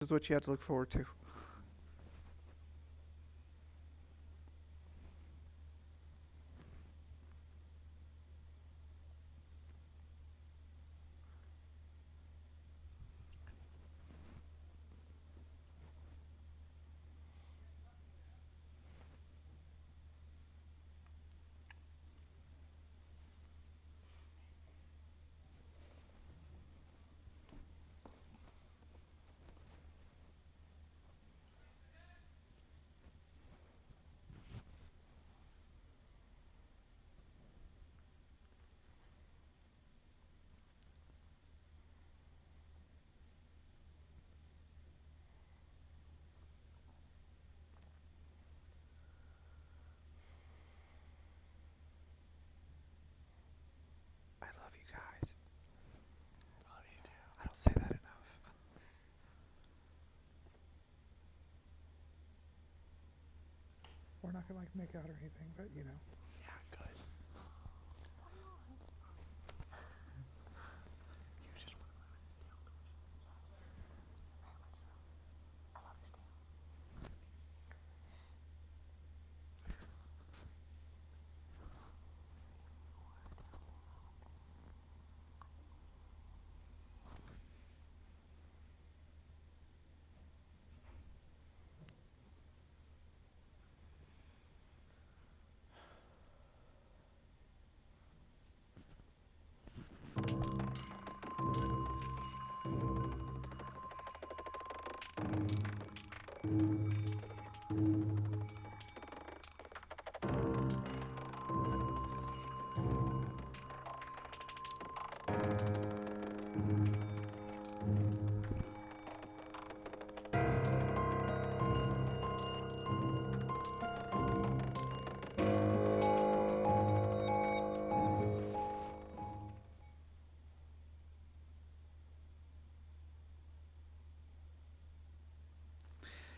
is what you have to look forward to. I love you guys. I love you too. I don't say that enough. We're not gonna make out or anything, but you know. Yeah, good. You just want to live in this tail, don't you? Yes, very much so. I love this tail.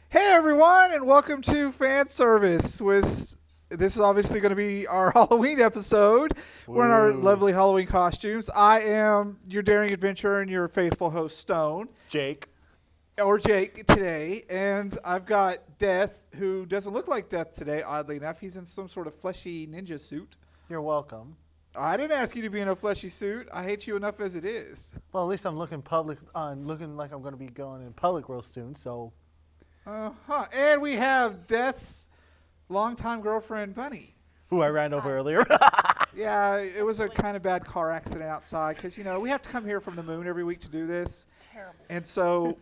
Hey everyone, and welcome to Fan Service. This is obviously going to be our Halloween episode. We're in our lovely Halloween costumes. I am your daring adventurer and your faithful host, Stone. Jake today, and I've got Death, who doesn't look like Death today, oddly enough. He's in some sort of fleshy ninja suit. You're welcome. I didn't ask you to be in a fleshy suit. I hate you enough as it is. Well, at least I'm looking like I'm going to be going in public real soon, so... Uh-huh. And we have Death's longtime girlfriend, Bunny. Who I ran over earlier. Yeah, it was a kind of bad car accident outside because, you know, we have to come here from the moon every week to do this. Terrible. And so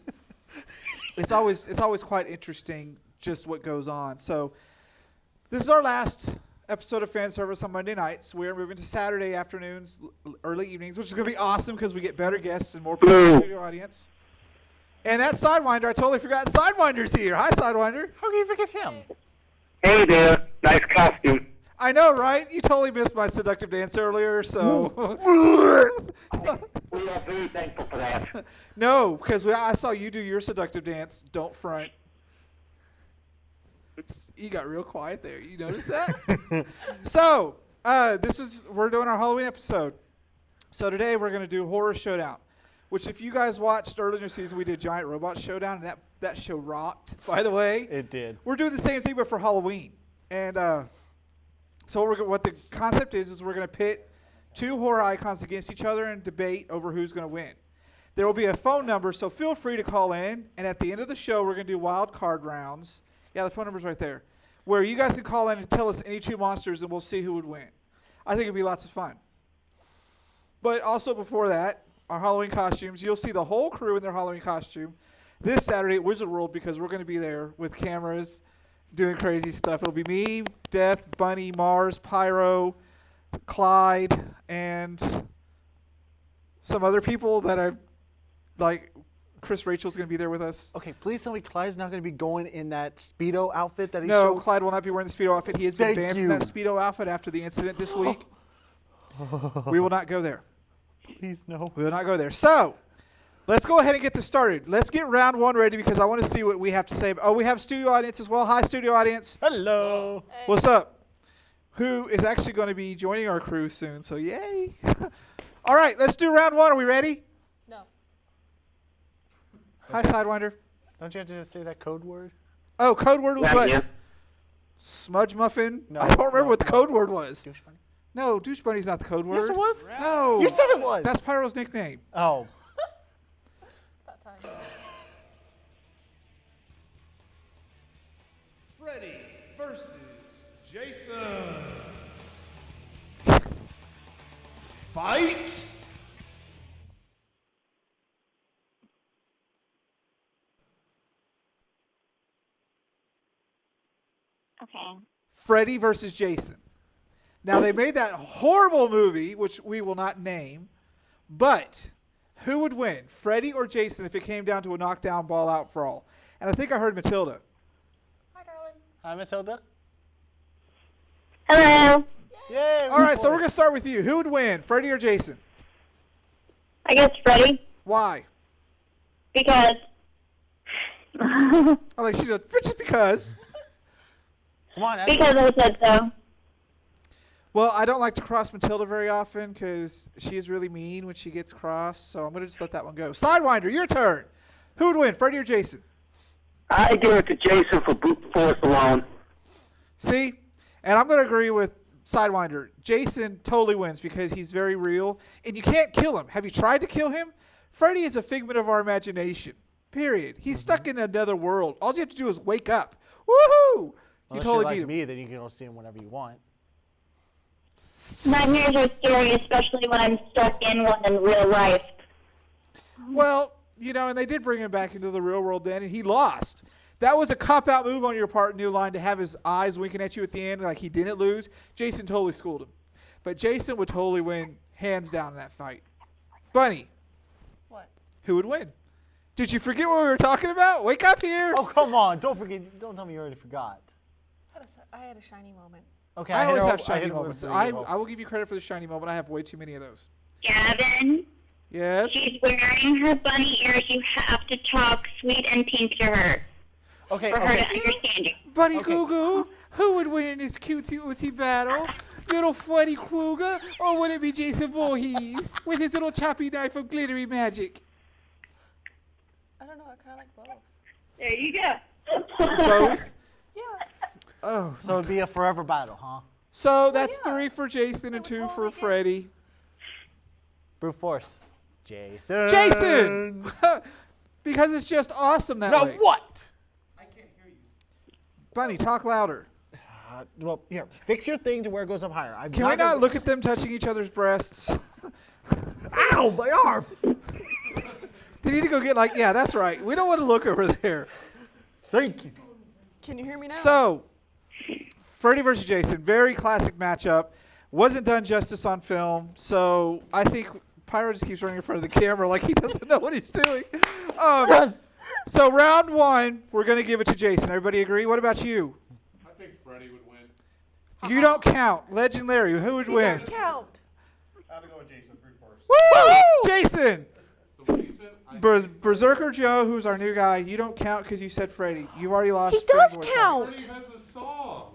it's always quite interesting just what goes on. So this is our last episode of Fan Service on Monday nights. We're moving to Saturday afternoons, early evenings, which is going to be awesome because we get better guests and more people in the studio audience. And that Sidewinder, I totally forgot Sidewinder's here. Hi, Sidewinder. How can you forget him? Hey there, nice costume. I know, right? You totally missed my seductive dance earlier, so... We are very thankful for that. No, because I saw you do your seductive dance. Don't front. You got real quiet there. You notice that? So, we're doing our Halloween episode. So today we're going to do Horror Showdown. Which, if you guys watched earlier in the season, we did Giant Robot Showdown, and that show rocked, by the way. It did. We're doing the same thing, but for Halloween. And so what the concept is we're going to pit two horror icons against each other and debate over who's going to win. There will be a phone number, so feel free to call in. And at the end of the show, we're going to do wild card rounds. Yeah, the phone number's right there. Where you guys can call in and tell us any two monsters, and we'll see who would win. I think it'd be lots of fun. But also before that, our Halloween costumes. You'll see the whole crew in their Halloween costume this Saturday at Wizard World because we're going to be there with cameras doing crazy stuff. It'll be me, Death, Bunny, Mars, Pyro, Clyde, and some other people that I like. Chris Rachel's going to be there with us. Okay, please tell me Clyde's not going to be going in that Speedo outfit that he No, showed? Clyde will not be wearing the Speedo outfit. He has been banned from that Speedo outfit after the incident this week. We will not go there. Please, no. We will not go there. So, let's go ahead and get this started. Let's get round one ready because I want to see what we have to say. Oh, we have studio audience as well. Hi, studio audience. Hello. Hey. What's up? Who is actually going to be joining our crew soon, so yay. All right, let's do round one. Are we ready? No. Hi, Sidewinder. Don't you have to just say that code word? Oh, code word was Yeah, what? yeah. Smudge muffin? No, I don't remember no, what the no. code word was. Douche bunny? No, douche bunny's not the code word. Yes, it was. No. You said it was. That's Pyro's nickname. Oh. That time. Freddy versus Jason. Fight. Okay. Freddy versus Jason. Now, they made that horrible movie, which we will not name, but who would win, Freddy or Jason, if it came down to a knockdown, ball-out brawl? And I think I heard Matilda. Hi, darling. Hi, Matilda. Hello. Yay. All right, so we're going to start with you. Who would win, Freddy or Jason? I guess Freddy, Why? because I like she's a just because. Come on. because I said so. Well, I don't like to cross Matilda very often because she is really mean when she gets crossed, so I'm going to just let that one go. Sidewinder, your turn. Who would win, Freddy or Jason? I give it to Jason for brute force alone. See? And I'm going to agree with Sidewinder. Jason totally wins because he's very real, and you can't kill him. Have you tried to kill him? Freddy is a figment of our imagination, period. He's stuck in another world. All you have to do is wake up. Woohoo! Unless totally you're beat like him. me, then you can go see him whenever you want. Nightmares are scary, especially when I'm stuck in one in real life. Well, you know, and they did bring him back into the real world then, and he lost. That was a cop-out move on your part, New Line, to have his eyes winking at you at the end like he didn't lose. Jason totally schooled him. But Jason would totally win, hands down, in that fight. Bunny, What? who would win? Did you forget what we were talking about? Wake up here. Oh, come on. Don't forget. Don't tell me you already forgot. I had a shiny moment. Okay, I always hit her have over- shiny hit her over moments. for you. I will give you credit for the shiny moment. I have way too many of those. Gavin, Yes? she's wearing her bunny ears. You have to talk sweet and pink to her Okay, for her to okay. understand you. Bunny Okay. Goo Goo, who would win in this cutesy battle? Little Freddy Krueger, or would it be Jason Voorhees with his little choppy knife of glittery magic? I don't know. I kind of like both. There you go. Both? Yeah. Oh. So it'd be a forever battle, huh? So that's yeah. 3 for Jason and would 2 for totally get- Freddy. Brute force. Jason. Jason! Because it's just awesome that No, way. what? Bunny, talk louder. Well, here, fix your thing to where it goes up higher. Can we not look at them touching each other's breasts? Ow, my arm! They need to go get yeah, that's right. We don't want to look over there. Thank you. Can you hear me now? So, Freddy versus Jason, very classic matchup. Wasn't done justice on film, so I think Pyro just keeps running in front of the camera like he doesn't know what he's doing. So round 1, we're going to give it to Jason. Everybody agree? What about you? I think Freddy would win. You don't count. Legend Larry, who would He win? does count. I have to go with Jason brute force. Woo! Jason! So what do you say? Berserker Joe, who's our new guy, you don't count because you said Freddy. You've already lost. He does Freddy. count. Freddy has a song.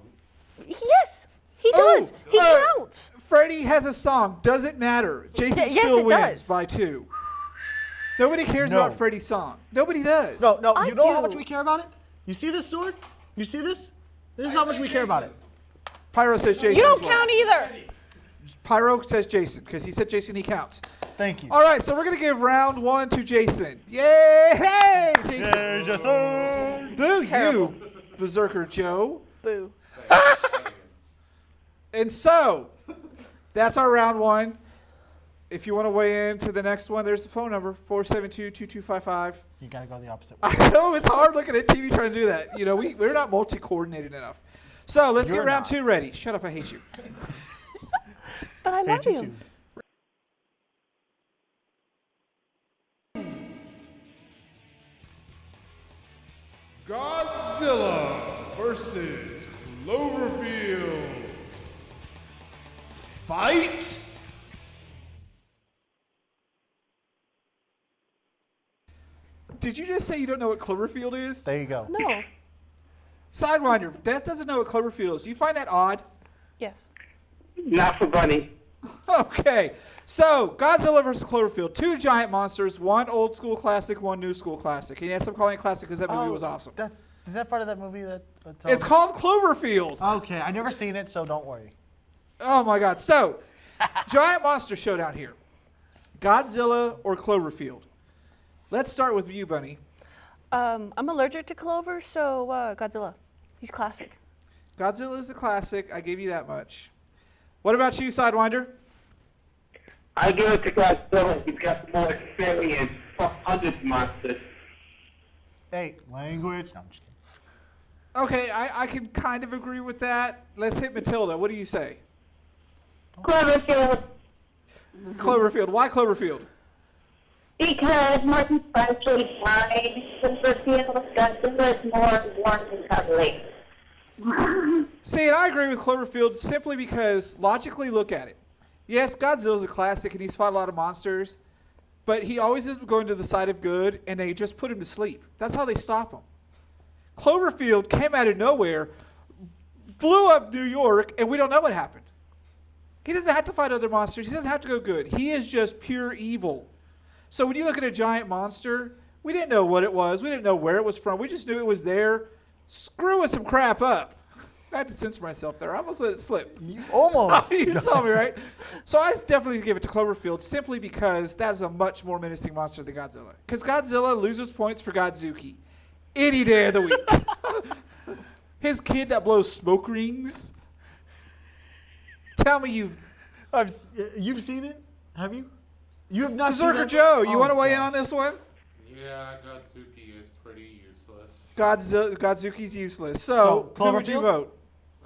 Yes, he Oh, does. He counts. Freddy has a song. Doesn't matter. Jason Yes, still it wins does. by 2. Nobody cares No. about Freddy's song. Nobody does. No, no, I you know how do. much we care about it? You see this sword? You see this? This is how much we care about it. Pyro says Jason. You don't as well. count either. Pyro says Jason because he said Jason. He counts. Thank you. All right, so we're gonna give round 1 to Jason. Yay! Hey, Jason. Jason! Boo Terrible. you, Beserker Joe. Boo. And so, that's our round 1. If you want to weigh in to the next one, there's the phone number, 472-2255. You gotta go the opposite way. I know it's hard looking at TV trying to do that. You know, we're not multi-coordinated enough. So let's You're get round not. 2 ready. Shut up, I hate you. But I love Hate you. too. Godzilla versus Cloverfield. Fight. Did you just say you don't know what Cloverfield is? There you go. No. Sidewinder, Death doesn't know what Cloverfield is. Do you find that odd? Yes. Not for Bunny. Okay, so Godzilla vs. Cloverfield, 2 giant monsters, 1 old school classic, 1 new school classic. And yes, I'm calling it classic because that movie was awesome. Is that part of that movie that? It's called Cloverfield. Okay, I never seen it, so don't worry. Oh my God! So, giant monster showdown here: Godzilla or Cloverfield. Let's start with you, Bunny. I'm allergic to Clover, so Godzilla. He's classic. Godzilla is the classic. I gave you that much. What about you, Sidewinder? I give it to Godzilla. He's got more experience. Fuck hundreds of monsters. Hey, language. No, I'm just kidding. Okay, I can kind of agree with that. Let's hit Matilda. What do you say? Cloverfield, Cloverfield. Why Cloverfield? because Martin Spencer died. Cloverfield, Godzilla is more warm and cuddly. See, and I agree with Cloverfield simply because logically look at it. Yes, Godzilla's a classic and he's fought a lot of monsters, but he always is going to the side of good and they just put him to sleep. That's how they stop him. Cloverfield came out of nowhere, blew up New York, and we don't know what happened. He doesn't have to fight other monsters. He doesn't have to go good. He is just pure evil. So when you look at a giant monster, we didn't know what it was. We didn't know where it was from. We just knew it was there, screwing some crap up. I had to censor myself there. I almost let it slip. You almost. You saw me, right? So I definitely give it to Cloverfield simply because that's a much more menacing monster than Godzilla. Because Godzilla loses points for Godzuki any day of the week. His kid that blows smoke rings. Tell me You've seen it? Have you? You have not seen Beserker it? Joe, you Oh, want to weigh in God. on this one? Yeah, Godzuki is pretty useless. Godzuki's useless. So, So, who would you Cloverfield? vote?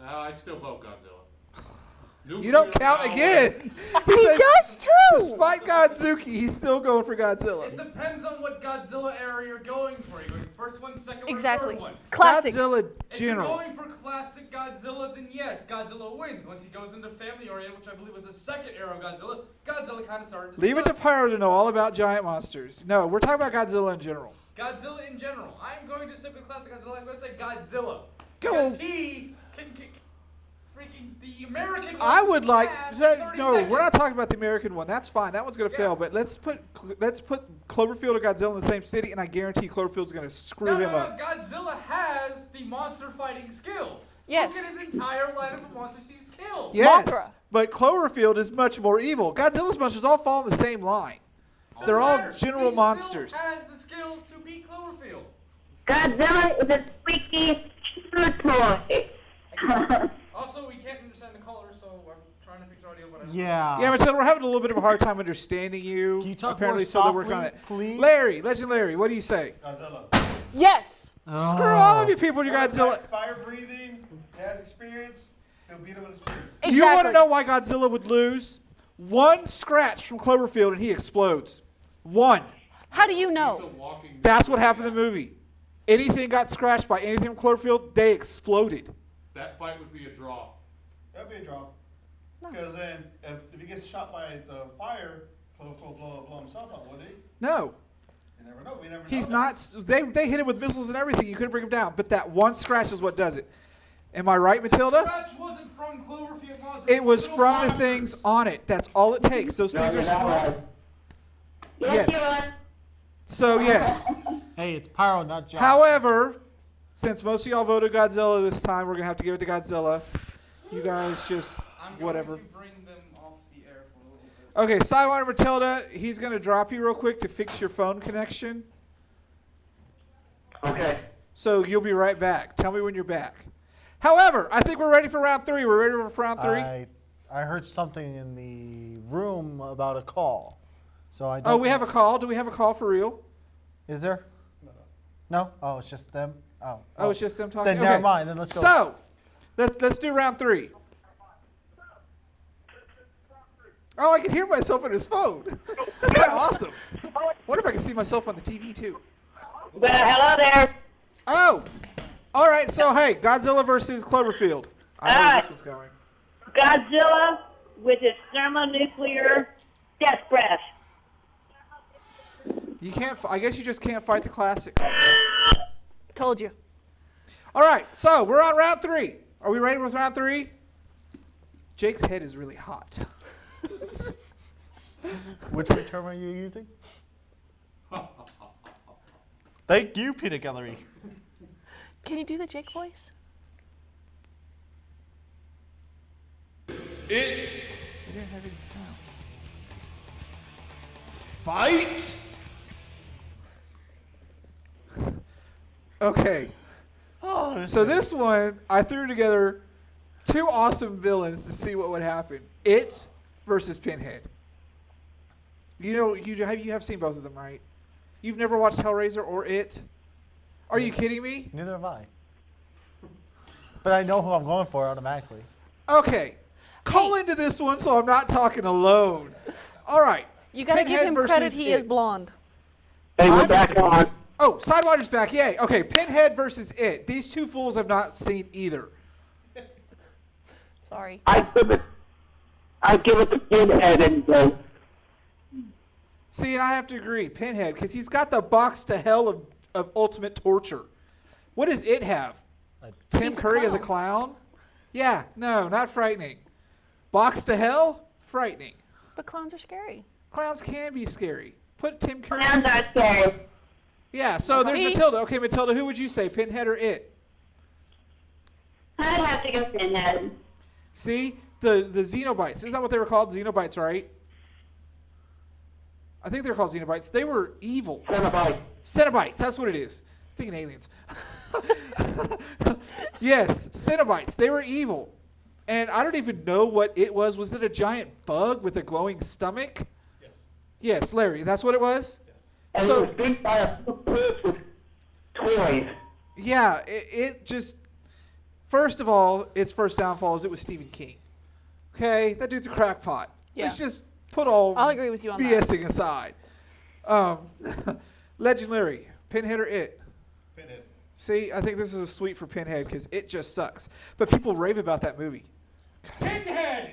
I still vote Godzilla. You don't count Nuclear again. He said, does too. Despite Godzuki, he's still going for Godzilla. It depends on what Godzilla era you're going for. You're going first one, second one, Exactly. third one. Classic. Godzilla If you're general. going for classic Godzilla, then yes, Godzilla wins. Once he goes into family oriented, which I believe was the second era of Godzilla, Godzilla kind of started to Leave it to suck. Pyro to know all about giant monsters. No, we're talking about Godzilla in general. Godzilla in general. I'm going to stick with classic Godzilla. I'm going to say Godzilla. Go. Because he can kick freaking the American I ones would in like. half in 30 No, we're not seconds. talking about the American one. That's fine. That one's going to Yeah. fail. But let's put Cloverfield and Godzilla in the same city, and I guarantee Cloverfield's going to screw him No, up. Godzilla has the monster fighting skills. Yes. Look at his entire lineup of monsters he's killed. Yes, Mothra. but Cloverfield is much more evil. Godzilla's monsters all fall in the same line. They're Doesn't all matter. general He monsters. Still has the skills to beat Cloverfield. Godzilla is a squeaky toy. Also, we can't understand the caller, so I'm trying to fix audio. But I don't Yeah. Yeah, Matilda, we're having a little bit of a hard time understanding you. Can you talk Apparently, more so they're working on softly, it. please? Larry, Legend Larry, what do you say? Godzilla. Yes. Screw all of you people with your Godzilla. Fire breathing, has experience. He'll beat him with experience. Exactly. You want to know why Godzilla would lose? One scratch from Cloverfield and he explodes. One. How do you He's a know? walking. That's what happened in the movie. Anything got scratched by anything from Cloverfield, they exploded. That fight would be a draw. That'd be a draw. Because then, if he gets shot by the fire, Cloverfield will blow himself up, would he? No. You never know. We never know. He's that. not. They hit him with missiles and everything. You couldn't bring him down. But that one scratch is what does it. Am I right, Matilda? Scratch wasn't from Cloverfield monsters. It was Little from the monsters. things on it. That's all it takes. Those things are small. Yes, Yes. you are. So, yes. Hey, it's Pyro, not Josh. However, since most of y'all voted Godzilla this time, we're going to have to give it to Godzilla. You guys just, I'm going whatever. to bring them off the air for a little bit. Okay, Sidewinder Matilda, he's going to drop you real quick to fix your phone connection. Okay. So you'll be right back. Tell me when you're back. However, I think we're ready for round three. We're ready for round three? I heard something in the room about a call. So I don't Oh, we have a call. Do we have a call for real? Is there? No? Oh, it's just them? Oh. Oh, it's just them talking? Then never Okay. mind. Then let's go. So, let's do round three. Oh, I can hear myself on his phone. That's kind of awesome. Wonder if I can see myself on the TV too. Well, hello there. Oh, all right. So hey, Godzilla versus Cloverfield. I know where this one's going. Godzilla with his thermonuclear death breath. You can't. I guess you just can't fight the classics. Told you. All right. So we're on round three. Are we ready with round three? Jake's head is really hot. Which term are you using? Thank you, peanut gallery. Can you do the Jake voice? It. I didn't have any sound. Fight. Okay. Oh, So this one, I threw together two awesome villains to see what would happen. It versus Pinhead. You know, you have seen both of them, right? You've never watched Hellraiser or It? Are you kidding me? Neither have I. But I know who I'm going for automatically. Okay. Call into this one so I'm not talking alone. All right. You gotta give Pinhead him versus credit. He is It. blonde. Hey, we're back on. Oh, Sidewinder's back. Yay. Okay, Pinhead versus It. These two fools have not seen either. Sorry. I give it to Pinhead and go. See, and I have to agree. Pinhead, because he's got the box to hell of ultimate torture. What does It have? Tim He's a Curry as a clown. clown? Yeah, no, not frightening. Box to hell? Frightening. But clowns are scary. Clowns can be scary. Put Tim Curry. Clowns are scary. Yeah, so there's See? Matilda. Okay, Matilda, who would you say, Pinhead or It? I'd have to go Pinhead. See, the Xenobites. Isn't that what they were called? Xenobites, right? I think they were called Xenobites. They were evil. Chernabog. Cenobites, that's what it is. I'm thinking aliens. Yes, Cenobites. They were evil. And I don't even know what it was. Was it a giant bug with a glowing stomach? Yes. Yes, Larry, that's what it was? And So- it was beat by a footbridge with toys. Yeah, it just... First of all, its first downfall is it was Stephen King. Okay? That dude's a crackpot. Yeah. Let's just put all I'll agree with you on that. BSing aside. Legendary, Pinhead or It? Pinhead. See, I think this is a sweep for Pinhead because it just sucks. But people rave about that movie. Pinhead!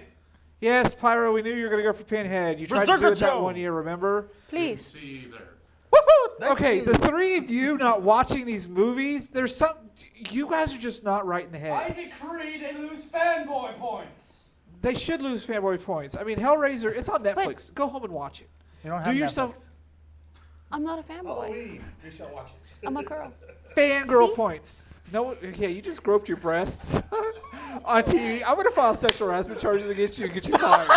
Yes, Pyro, we knew you were going to go for Pinhead. You tried to do Beserker it that Joe. one year, remember? Please. See there. Woohoo! Okay, the three of you not watching these movies, there's some... You guys are just not right in the I head. decree they lose fanboy points. They should lose fanboy points. I mean, Hellraiser, it's on Netflix. Go home and watch it. You don't Do have yourself Netflix. I'm not a fanboy. Halloween. We shall watch it. I'm a girl. fangirl See? points. No, yeah, you just groped your breasts on TV. I'm going to file sexual harassment charges against you and get you fired.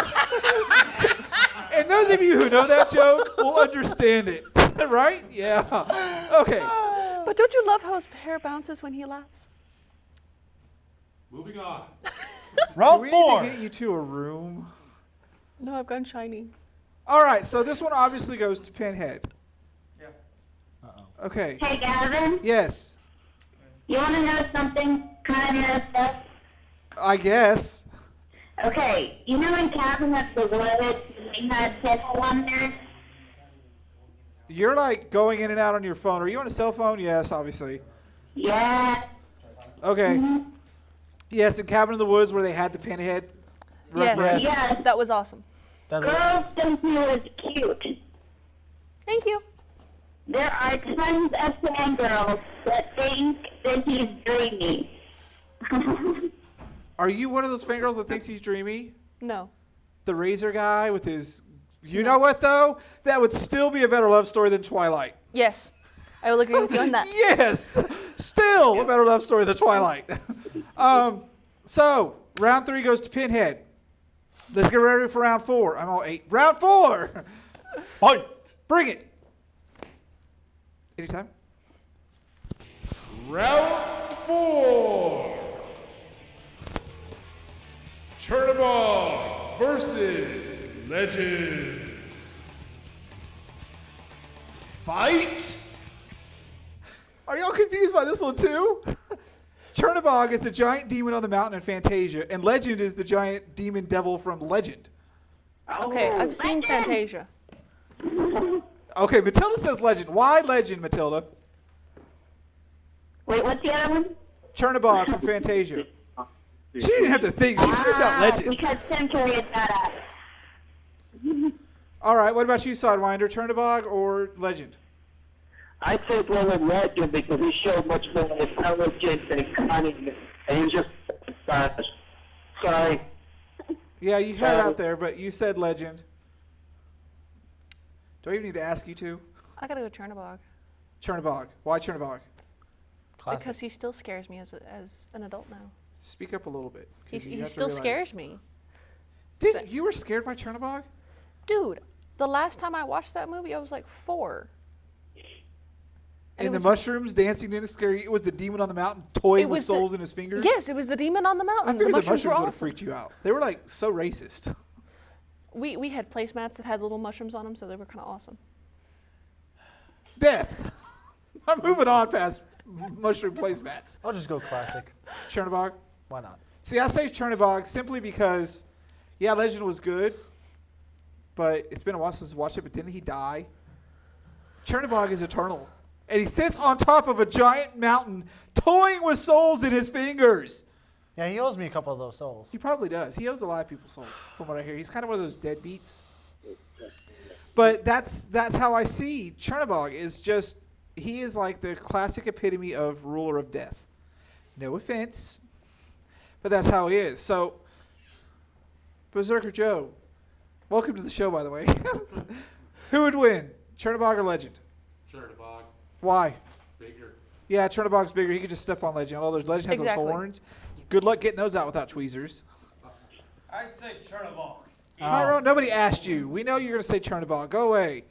And those of you who know that joke will understand it. Right? Yeah. Okay. But don't you love how his hair bounces when he laughs? Moving on. Do Round we four. need to get you to a room? No, I've gone shiny. All right, so this one obviously goes to Pinhead. Yeah. Okay. Hey, Gavin, Yes, you want to know something kind of messed up? I guess. Okay, you know in Cabin of the Woods, we had Pinhead on there? You're like going in and out on your phone. Are you on a cell phone? Yes, obviously. Yeah. Okay. Yes, in Cabin in the Woods where they had the Pinhead reference. Yes. Yes. That was awesome. That's Girls think he was cute. Thank you. There are tons of fangirls that think that he's dreamy. Are you one of those fangirls that thinks he's dreamy? No. The Razor guy with his... You know what, though? That would still be a better love story than Twilight. Yes. I will agree with you on that. Yes! Still a better love story than Twilight. So, round 3 goes to Pinhead. Let's get ready for round 4. I'm all 8. Round 4! Fight. Bring it! Anytime? Round 4. Chernabog versus Legend. Fight. Are y'all confused by this one too? Chernabog is the giant demon on the mountain in Fantasia, and Legend is the giant demon devil from Legend. Okay, I've seen Fantasia. Okay, Matilda says Legend. Why Legend, Matilda? Wait, what's the other one? Chernabog from Fantasia. She didn't have to think. She screamed out Legend. Because Tim Curry is badass. All right, what about you, Sidewinder? Chernabog or Legend? I'd say go with Legend because he showed much more intelligence and cunning, and he was just sorry. Yeah, you had out there, but you said Legend. Do I even need to ask you to? I gotta go Chernabog. Chernabog. Why Chernabog? Classic. Because he still scares me as an adult now. Speak up a little bit. 'Cause you He have to still realize- scares me. You were scared by Chernabog? Dude, the last time I watched that movie, I was like 4. And the mushrooms dancing didn't scare you? It was the demon on the mountain toying with souls in his fingers? Yes, it was the demon on the mountain. I figured the mushrooms mushrooms were would have awesome. freaked you out. They were like so racist. We had placemats that had little mushrooms on them, so they were kind of awesome. Death. I'm moving on past mushroom placemats. I'll just go classic. Chernabog? Why not? See, I say Chernabog simply because, yeah, Legend was good, but it's been a while since I watched it, but didn't he die? Chernabog is eternal. And he sits on top of a giant mountain toying with souls in his fingers. Yeah, he owes me a couple of those souls. He probably does. He owes a lot of people souls, from what I hear. He's kind of one of those deadbeats. But that's how I see Chernabog. Is just, he is like the classic epitome of ruler of death. No offense, but that's how he is. So, Beserker Joe, welcome to the show, by the way. Who would win, Chernabog or Legend? Chernabog. Why? Bigger. Yeah, Chernabog's bigger. He could just step on Legend. Although Legend has Exactly. those horns. Good luck getting those out without tweezers. I'd say Chernabog. Myron, nobody asked you. We know you're going to say Chernabog. Go away.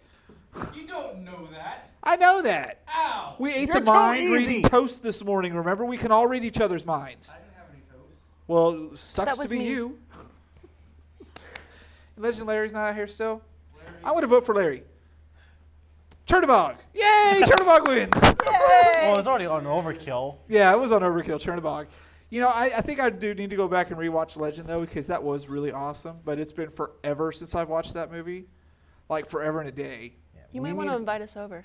You don't know that. I know that. Ow! We ate You're the too mind easy. reading toast this morning, remember? We can all read each other's minds. I didn't have any toast. Well, sucks That to was be me. you. Legend Larry's not out here still? Larry. I want to vote for Larry. Chernabog. Yay! Chernabog wins. Well, it's already on overkill. Yeah, it was on Overkill, Chernabog. You know, I think I do need to go back and rewatch Legend, though, because that was really awesome. But it's been forever since I've watched that movie. Like, forever and a day. You might want to invite us over.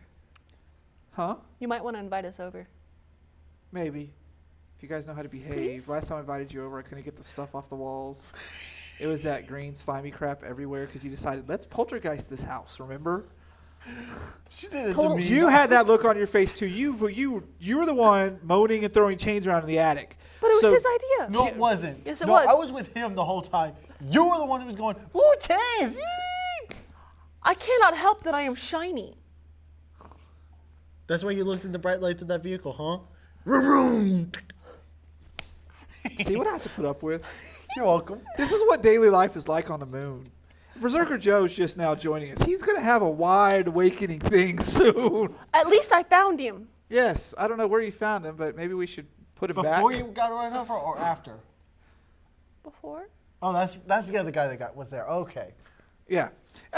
Huh? You might want to invite us over. Maybe. If you guys know how to behave. Please? Last time I invited you over, I couldn't get the stuff off the walls. It was that green slimy crap everywhere because you decided, let's poltergeist this house, remember? She did it Total- to me. You had that look on your face, too. You were the one moaning and throwing chains around in the attic. But it was So- his idea. No, it wasn't. Yes, it no, was. I was with him the whole time. You were the one who was going, ooh, chains, yee! I cannot help that I am shiny. That's why you looked in the bright lights of that vehicle, huh? Vroom, vroom. See what I have to put up with? You're welcome. This is what daily life is like on the moon. Berserker Joe's just now joining us. He's going to have a wide awakening thing soon. At least I found him. Yes, I don't know where you found him, but maybe we should put him back. Before you got run over or after? Before? Oh, that's the other guy that was there. Okay. Yeah.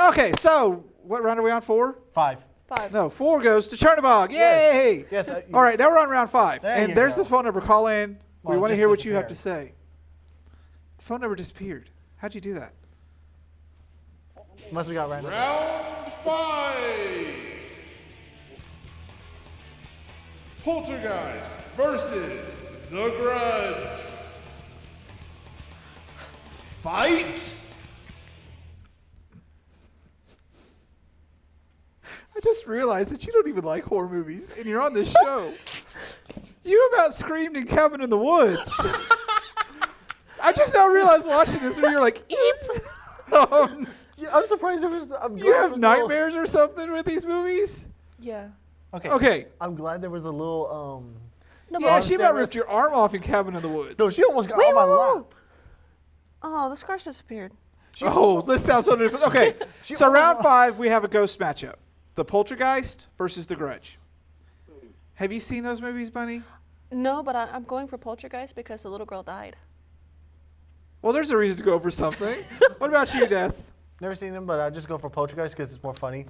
Okay, so what round are we on? 4? 5. 5. No, 4 goes to Chernabog. Yay! Yes. All right, now we're on round 5. There and you there's go. the phone number. Call in. We Well, it want to just hear what you have to disappeared. say. The phone number disappeared. How'd you do that? Unless we got random. Round 5. Poltergeist versus The Grudge. Fight. I just realized that you don't even like horror movies, and you're on this show. You about screamed in Cabin in the Woods. I just now realized watching this where you're like, eep. Yeah, I'm surprised there was. You have nightmares or something with these movies? Yeah. Okay. Okay. I'm glad there was a little. No, Yeah, but she about ripped your arm off in Cabin in the Woods. No, she almost got Wait, on my whoa, whoa. lap. Oh, the scars disappeared. Oh, this sounds so different. Okay, She so almost round won. 5, we have a ghost matchup. The Poltergeist versus The Grudge. Have you seen those movies, Bunny? No, but I'm going for Poltergeist because the little girl died. Well, there's a reason to go over something. What about you, Death? Never seen them, but I just go for Poltergeist because it's more funny.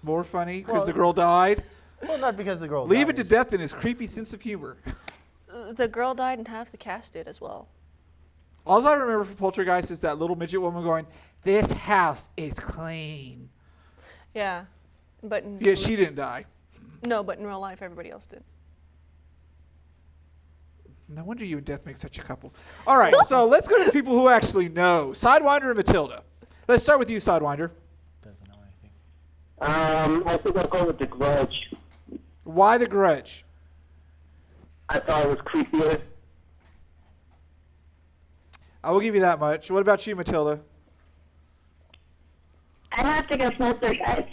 More funny because Well- the girl died? Well, not because the girl. Leave it to dies. Death in his creepy sense of humor. The girl died and half the cast did as well. All I remember from Poltergeist is that little midget woman going, "This house is clean." Yeah. But in Yeah, she didn't die. No, but in real life, everybody else did. No wonder you and Death make such a couple. All right, so let's go to the people who actually know. Sidewinder and Matilda. Let's start with you, Sidewinder. Doesn't know anything. I think I'll go with The Grudge. Why The Grudge? I thought it was creepier. I will give you that much. What about you, Matilda? I have to go Poltergeist.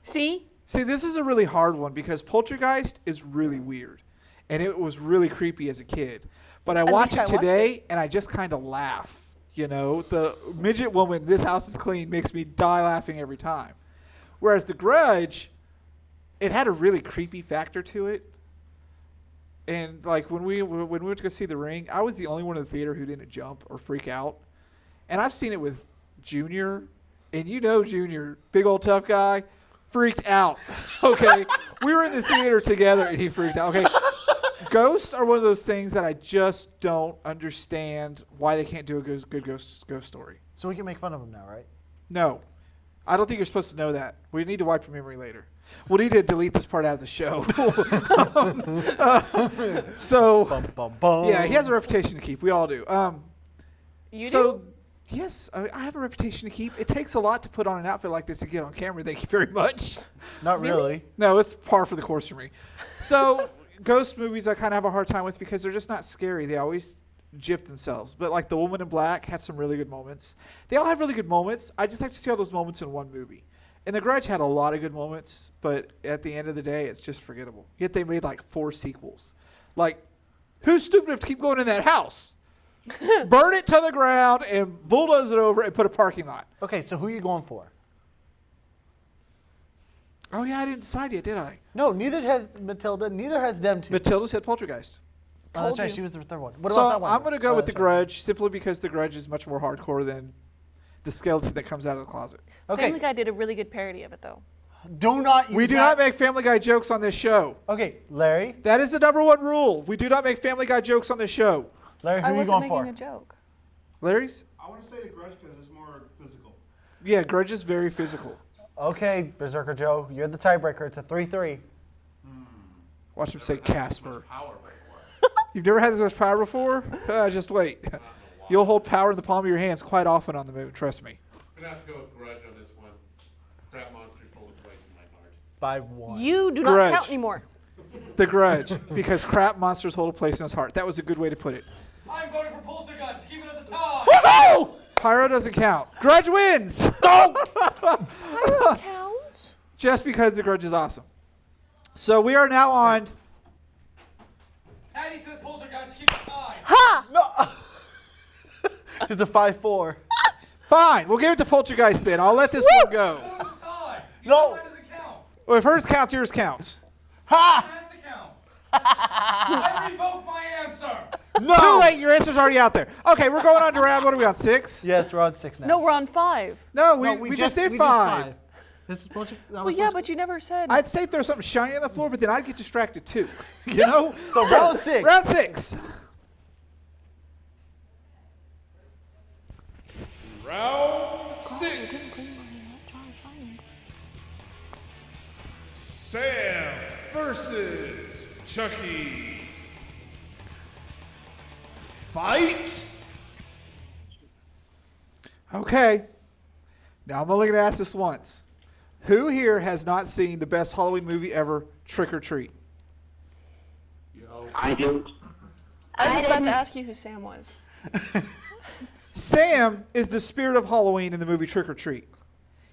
See? See, this is a really hard one because Poltergeist is really weird, and it was really creepy as a kid. But I watch it today, and I just kind of laugh. You know, the midget woman, "This house is clean," makes me die laughing every time. Whereas The Grudge, it had a really creepy factor to it. And like when we went to go see The Ring, I was the only one in the theater who didn't jump or freak out. And I've seen it with Junior, and you know Junior, big old tough guy, freaked out. Okay, we were in the theater together, and he freaked out. Okay, ghosts are one of those things that I just don't understand why they can't do a good ghost story. So we can make fun of them now, right? No, I don't think you're supposed to know that. We need to wipe your memory later. We'll need to delete this part out of the show. Yeah, he has a reputation to keep. We all do. You do? Yes, I have a reputation to keep. It takes a lot to put on an outfit like this and get on camera. Thank you very much. Not really. No, it's par for the course for me. So, ghost movies I kind of have a hard time with because they're just not scary. They always gyp themselves. But like The Woman in Black had some really good moments. They all have really good moments. I just like to see all those moments in one movie. And The Grudge had a lot of good moments, but at the end of the day, it's just forgettable. Yet they made like 4 sequels. Like, who's stupid enough to keep going in that house? Burn it to the ground and bulldoze it over and put a parking lot. Okay, so who are you going for? Oh, yeah, I didn't decide yet, did I? No, neither has Matilda. Neither has them two. Matilda said Poltergeist. Oh, that's Told right. you. She was the third one. What So about Sidewinder? I'm going to go with The that's right. Grudge simply because The Grudge is much more hardcore than the skeleton that comes out of the closet. Okay. Family Guy did a really good parody of it, though. Do not use We do not make Family Guy jokes on this show. Okay, Larry. That is the #1 rule. We do not make Family Guy jokes on this show. Larry, who I are you wasn't going for? making a joke. Larry's? I want to say The Grudge because it's more physical. Yeah, Grudge is very physical. Okay, Beserker Joe, you're the tiebreaker. It's a 3-3. Watch him say Casper. Power before. You've never had this much power before? Just wait. You'll hold power in the palm of your hands quite often on the moon. Trust me. I'm going to have to go with Grudge on this one. Crap monsters hold a place in my heart. By 1. You do Grudge. not count anymore. The Grudge, because crap monsters hold a place in his heart. That was a good way to put it. I'm voting for Poltergeist to keep it as a tie. Woohoo! Pyro doesn't count. Grudge wins. Pyro counts. Just because The Grudge is awesome. So we are now on. Patty says Poltergeist to keep it a tie. Ha! No. It's a 5-4. Fine, we'll give it to Poltergeist then. I'll let this one go. So it's a tie. No. Mine doesn't count. Well, if hers counts, yours counts. I have to count. I revoke my answer. Too late, your answer's already out there. Okay, we're going on to round, what are we on, 6? Yes, we're on 6 now. No, we're on 5. No, No, we just did 5. 5. This is supposed to, that Well, was yeah, supposed but you never said. I'd say throw something shiny on the floor, but then I'd get distracted too. You know? So round 6. Round 6. Round 6. Sam versus Chucky. Fight. Okay. Now I'm only going to ask this once. Who here has not seen the best Halloween movie ever, Trick or Treat? I do. I was about to ask you who Sam was. Sam is the spirit of Halloween in the movie Trick or Treat.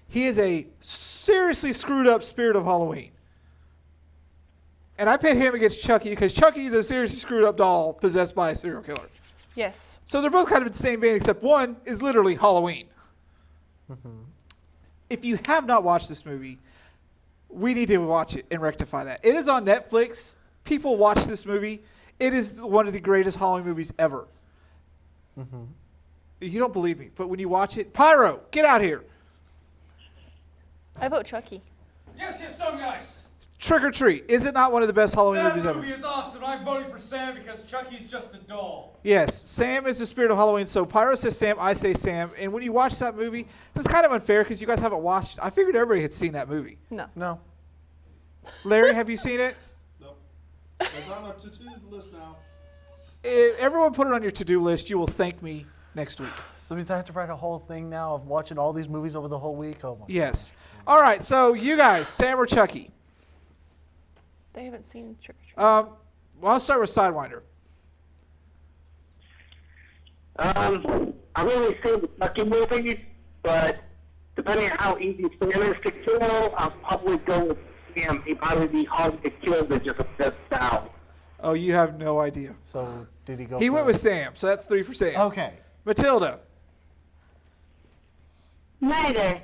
He is a seriously screwed up spirit of Halloween. And I pit him against Chucky because Chucky is a seriously screwed up doll possessed by a serial killer. Yes. So they're both kind of in the same vein, except one is literally Halloween. If you have not watched this movie, we need to watch it and rectify that. It is on Netflix. People watch this movie. It is one of the greatest Halloween movies ever. You don't believe me, but when you watch it, Pyro, get out here. I vote Chucky. Yes, some guys. Trick or Treat. Is it not one of the best Halloween That movies movie ever? is awesome. I'm voting for Sam because Chucky's just a doll. Yes, Sam is the spirit of Halloween. So Pyro says Sam, I say Sam. And when you watch that movie, this is kind of unfair because you guys haven't watched. I figured everybody had seen that movie. No. No. Larry, have you seen it? Nope. It's on our to-do list now. If everyone put it on your to-do list. You will thank me next week. So means I have to write a whole thing now of watching all these movies over the whole week? Oh my. Yes. All right. So you guys, Sam or Chucky? They haven't seen Trick or Treat. Well, I'll start with Sidewinder. I've only seen the Chucky movie, but depending on how easy Sam is to kill, I'll probably go with Sam. He'd probably be hard to kill than just a fifth down. Oh, you have no idea. So did he go? He for went with Sam, so that's 3 for Sam. Okay. Matilda. Neither.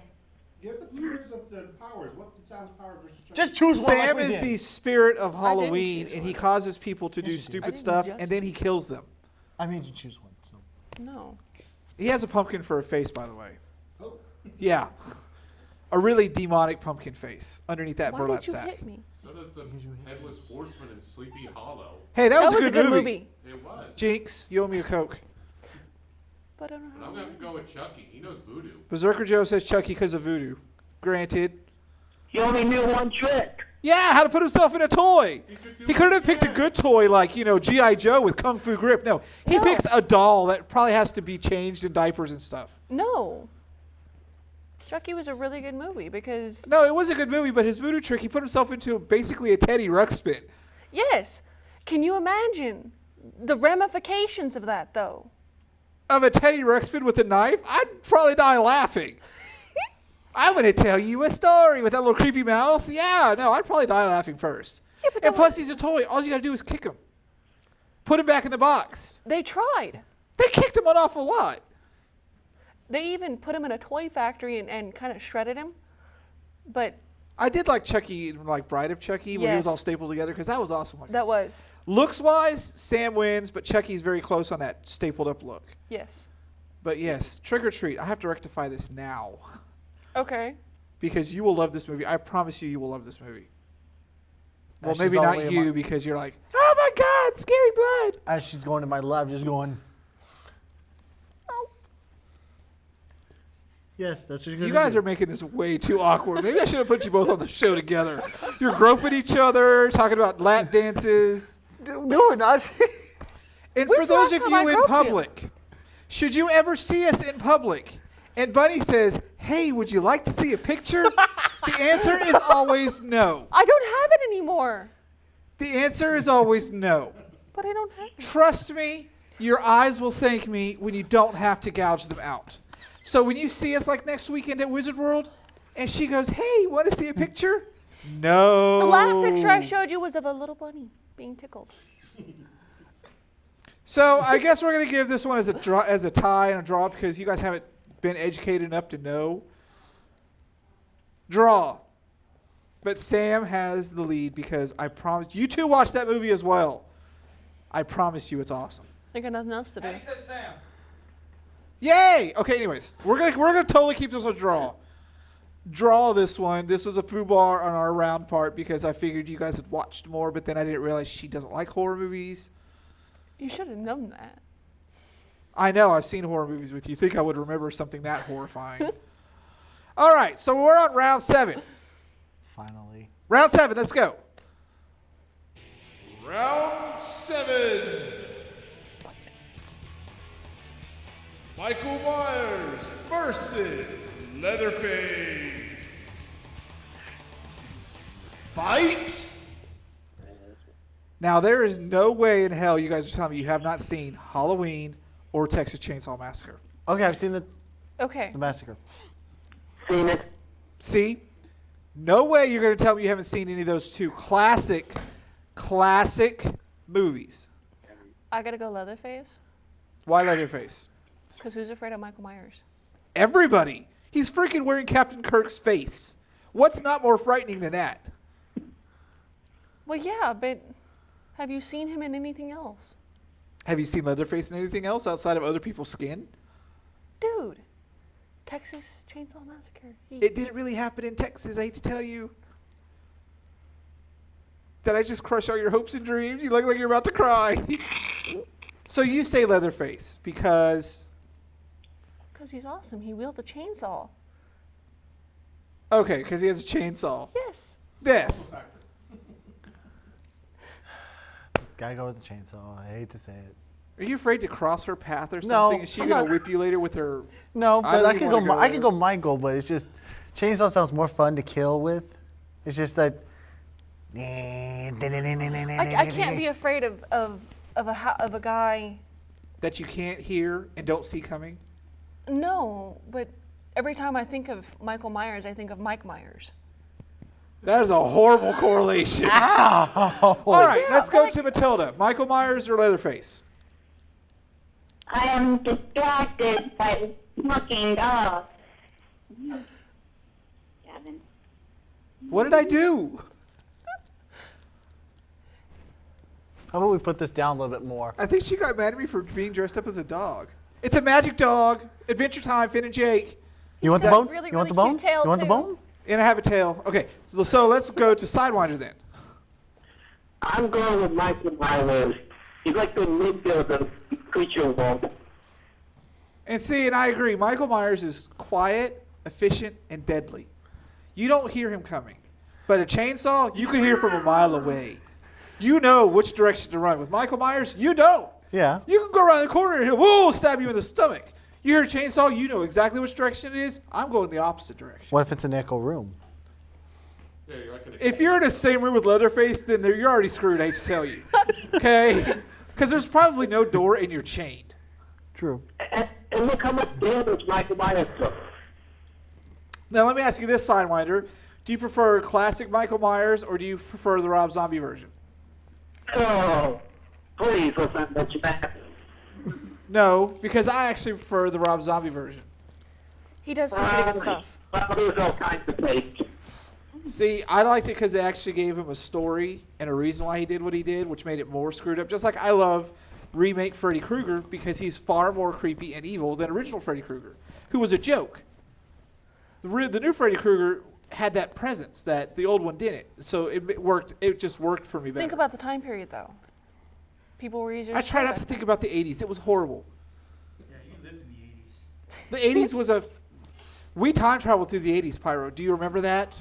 Give the viewers the powers. What sounds power versus Chucky? Just choose one. Sam like we is did. the spirit of didn't Halloween, choose and he one. causes people to do you did. stupid didn't stuff, just and then he kills them. I made you choose one. So. No. He has a pumpkin for a face, by the way. Oh. Yeah. A really demonic pumpkin face underneath that Why burlap did you sack. hit me? So does the Headless Horseman in Sleepy Hollow. Hey, that was a good movie. It was. Jinx, you owe me a Coke. But I don't But know. I'm going to have to go with Chucky. He knows voodoo. Beserker Joe says Chucky because of voodoo. Granted. He only knew one trick. Yeah, how to put himself in a toy. He could have picked a good toy like, G.I. Joe with Kung Fu grip. No, he No. picks a doll that probably has to be changed in diapers and stuff. No. Chucky was a really good movie because No, it was a good movie, but his voodoo trick, he put himself into basically a Teddy Ruxpin. yes. Can you imagine the ramifications of that though? Of a Teddy Ruxpin with a knife, I'd probably die laughing. I'm going to tell you a story with that little creepy mouth. Yeah, no, I'd probably die laughing first. Yeah, but And that plus, he's a toy. All you got to do is kick him. Put him back in the box. They tried. They kicked him an awful lot. They even put him in a toy factory and kind of shredded him. But I did like Chucky, like Bride of Chucky, when he was Yes. all stapled together, because that was awesome. that was. Looks-wise, Sam wins, but Chucky's very close on that stapled-up look. Yes. But yes, Trick or Treat. I have to rectify this now. Okay. Because you will love this movie. I promise you will love this movie. Well, As maybe she's all not the way you, among- because you're like, oh my God, scary blood. As she's going to my lab, just going. Oh. Yes, that's what you're gonna You guys do. are making this way too awkward. Maybe I should have put you both on the show together. You're groping each other, talking about lap dances. No, we're not. And When's for the those last of time I you in groped you? public, should you ever see us in public, and Bunny says, hey, would you like to see a picture? The answer is always no. I don't have it anymore. The answer is always no. But I don't have it. Trust me, your eyes will thank me when you don't have to gouge them out. So when you see us like next weekend at Wizard World, and she goes, hey, want to see a picture? No. The last picture I showed you was of a little bunny being tickled. So I guess we're going to give this one as a tie and a draw because you guys haven't been educated enough to know. Draw. But Sam has the lead because I promise you two watch that movie as well. I promise you it's awesome. I got nothing else to do. Patty said Sam. Yay! Okay, anyways, we're gonna totally keep this a draw. Draw this one. This was a foobar on our round part because I figured you guys had watched more, but then I didn't realize she doesn't like horror movies. You should have known that. I know, I've seen horror movies with you. Think I would remember something that horrifying. All right, so we're on round 7. Finally. Round 7, let's go. Round 7. Michael Myers versus Leatherface. Fight. Now, there is no way in hell you guys are telling me you have not seen Halloween or Texas Chainsaw Massacre. Okay, I've seen the Okay. massacre. Seen it. See? No way you're going to tell me you haven't seen any of those two classic movies. I gotta go Leatherface. Why Leatherface? Because who's afraid of Michael Myers? Everybody. He's freaking wearing Captain Kirk's face. What's not more frightening than that? Well, yeah, but have you seen him in anything else? Have you seen Leatherface in anything else outside of other people's skin? Dude, Texas Chainsaw Massacre. It didn't really happen in Texas, I hate to tell you. Did I just crush all your hopes and dreams? You look like you're about to cry. So you say Leatherface because... Because he's awesome. He wields a chainsaw. Okay, because he has a chainsaw. Yes. Death. Gotta go with the chainsaw. I hate to say it. Are you afraid to cross her path or No, something? Is she I'm going to not. whip you later with her... No, I but don't I even could wanna go. go I could there. go Michael, but it's just chainsaw sounds more fun to kill with. It's just that. I can't be afraid of a guy. that you can't hear and don't see coming? No, but Every time I think of Michael Myers, I think of Mike Myers. That is a horrible correlation. All right, let's go to Matilda. Michael Myers or Leatherface? I am distracted by the fucking dog. Gavin. What did I do? How about we put this down a little bit more? I think she got mad at me for being dressed up as a dog. It's a magic dog. Adventure time, Finn and Jake. You want the got bone? really, You want the really bone? cute tail, You want the too. bone? And I have a tail. Okay, so let's go to Sidewinder then. I'm going with Michael Myers. He's like the ninja of the creature world. And see, and I agree. Michael Myers is quiet, efficient, and deadly. You don't hear him coming. But a chainsaw, you can hear from a mile away. You know which direction to run. With Michael Myers, you don't. Yeah. You can go around the corner and he'll whoa, stab you in the stomach. You hear a chainsaw, you know exactly which direction it is. I'm going the opposite direction. What if it's an echo room? Yeah, you're like If you're in the same room with Leatherface, then you're already screwed, I hate to tell you. Okay? Because there's probably no door and you're chained. True. And look how much damage Michael Myers took. Now, let me ask you this, Sidewinder. Do you prefer classic Michael Myers or do you prefer the Rob Zombie version? Oh, please, let's not mention that. No, because I actually prefer the Rob Zombie version. He does some pretty good stuff. Well, there's all kinds of takes. See, I liked it because they actually gave him a story and a reason why he did what he did, which made it more screwed up. Just like I love remake Freddy Krueger because he's far more creepy and evil than original Freddy Krueger, who was a joke. The new Freddy Krueger had that presence that the old one didn't. So it worked. It just worked for me better. Think about the time period, though. People were easier I to try screw not to with. think about the 80s. It was horrible. Yeah, you lived in the 80s. The 80s was a... We time traveled through the 80s, Pyro. Do you remember that?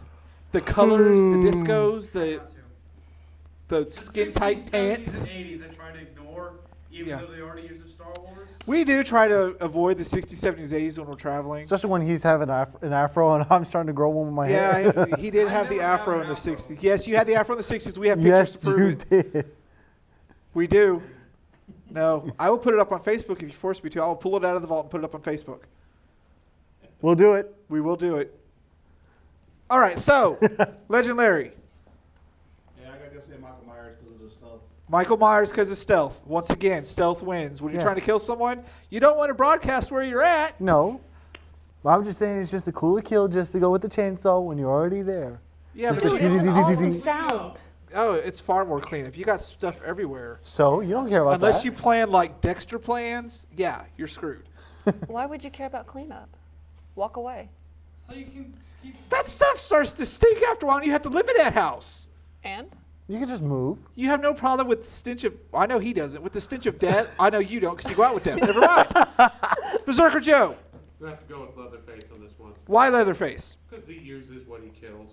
The colors, the discos, the skin-tight 60s, 70s, pants. and 80s I try to ignore, even Yeah. though they already used of Star Wars. We do try to avoid the 60s, 70s, 80s when we're traveling. Especially when he's having an afro and I'm starting to grow one with my hair. Yeah, he did have the never had afro an in the afro. 60s. Yes, you had the afro in the 60s. We have pictures Yes, to prove you it. did. We do. No, I will put it up on Facebook if you force me to. I will pull it out of the vault and put it up on Facebook. We'll do it. We will do it. All right, so, Legend Larry. Yeah, I gotta say Michael Myers because of the stuff. Michael Myers because of stealth. Once again, stealth wins. When you're Yes. trying to kill someone, you don't want to broadcast where you're at. No. I'm just saying it's just a cooler kill just to go with the chainsaw when you're already there. Yeah, Just but a- Dude, it's an awesome Dee-dee-dee-dee-dee. sound. oh, it's far more cleanup. You got stuff everywhere. So you don't care about Unless that. you plan like Dexter plans, yeah, you're screwed. Why would you care about cleanup? Walk away. So you can just keep. That stuff starts to stink after a while, and you have to live in that house. And? You can just move. You have no problem with the stench of... I know he doesn't. With the stench of death, I know you don't because you go out with them. Never mind. Berserker Joe. I'm gonna have to go with Leatherface on this one. Why Leatherface? Because he uses what he kills.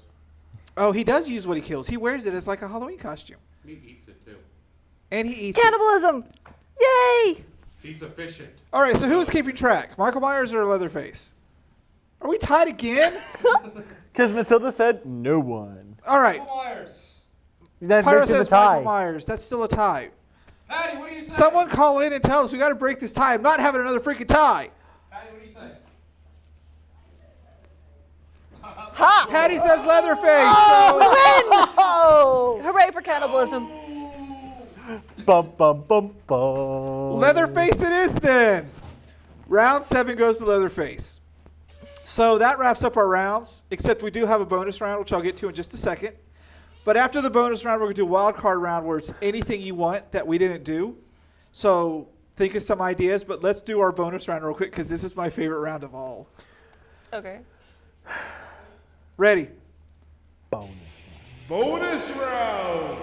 Oh, he does use what he kills. He wears it as like a Halloween costume. He eats it too. And he eats it. Cannibalism! Yay! He's efficient. All right, so who's keeping track? Michael Myers or Leatherface? Are we tied again? Because Matilda said no one. All right. Michael Myers. That Pyro breaks the says tie. Michael Myers. That's still a tie. Patty, what do you say? Someone call in and tell us we got to break this tie. I'm not having another freaking tie. Patty, what do you say? Ha! Patty says Leatherface. So Oh! Hooray for cannibalism. Bum, bum, bum, bum. Leatherface it is then. Round 7 goes to Leatherface. So that wraps up our rounds, except we do have a bonus round, which I'll get to in just a second. But after the bonus round, we're going to do a wild card round where it's anything you want that we didn't do. So think of some ideas, but let's do our bonus round real quick because this is my favorite round of all. Okay. Ready? Bonus. Bonus round.